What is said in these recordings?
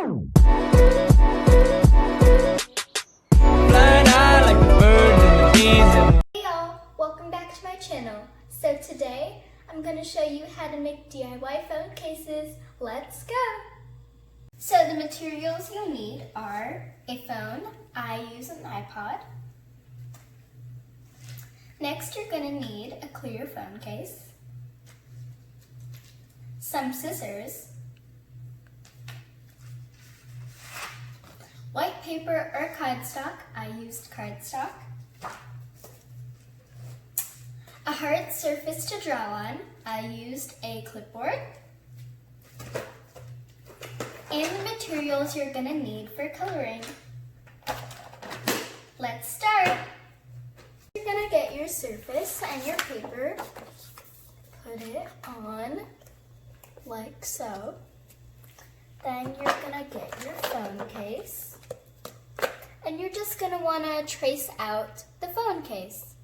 Hey y'all, welcome back to my channel. So today, I'm going to show you how to make DIY phone cases. Let's go! So the materials you'll need are a phone. I use an iPod. Next, you're going to need a clear phone case, some scissors, white paper or cardstock. I used cardstock. A hard surface to draw on. I used a clipboard. And the materials you're going to need for coloring. Let's start. You're going to get your surface and your paper, put it on like so. Then you're going to get your phone case. And you're just going to want to trace out the phone case.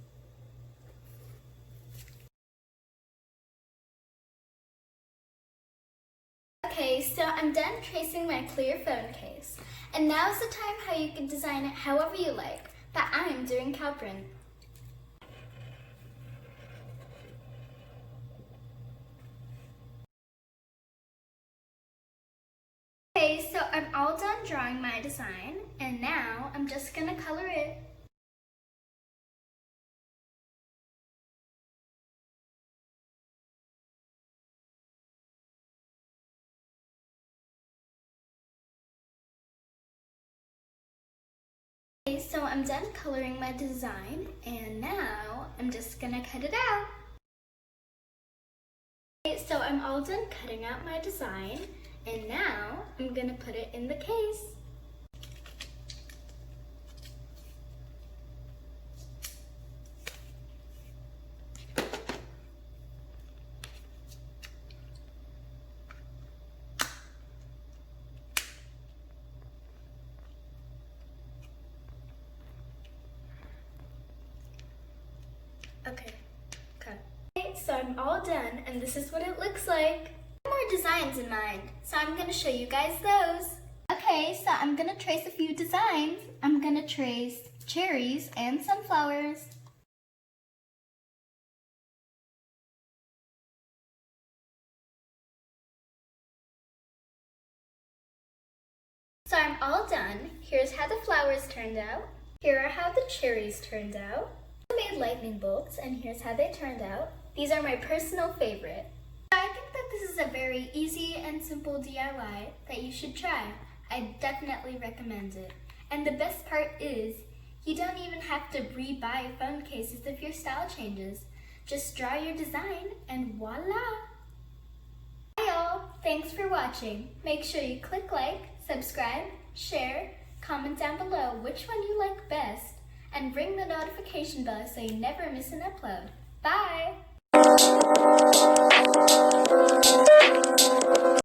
Okay, so I'm done tracing my clear phone case. And now's the time how you can design it however you like, but I'm doing cow print. Okay, so I'm all done drawing my design, and now I'm just gonna color it. Okay, so I'm done coloring my design, and now I'm just gonna cut it out. Okay, so I'm all done cutting out my design, and now I'm gonna put it in the case. Okay, cut. Okay, so I'm all done, and this is what it looks like. I have more designs in mind, so I'm gonna show you guys those. Okay, so I'm gonna trace a few designs. I'm gonna trace cherries and sunflowers. So I'm all done. Here's how the flowers turned out. Here are how the cherries turned out. I made lightning bolts, and here's how they turned out. These are my personal favorite. I think that this is a very easy and simple DIY that you should try. I definitely recommend it. And the best part is, you don't even have to re-buy phone cases if your style changes. Just draw your design and voila! Hi y'all, thanks for watching. Make sure you click like, subscribe, share, comment down below which one you like best, and ring the notification bell so you never miss an upload. Bye!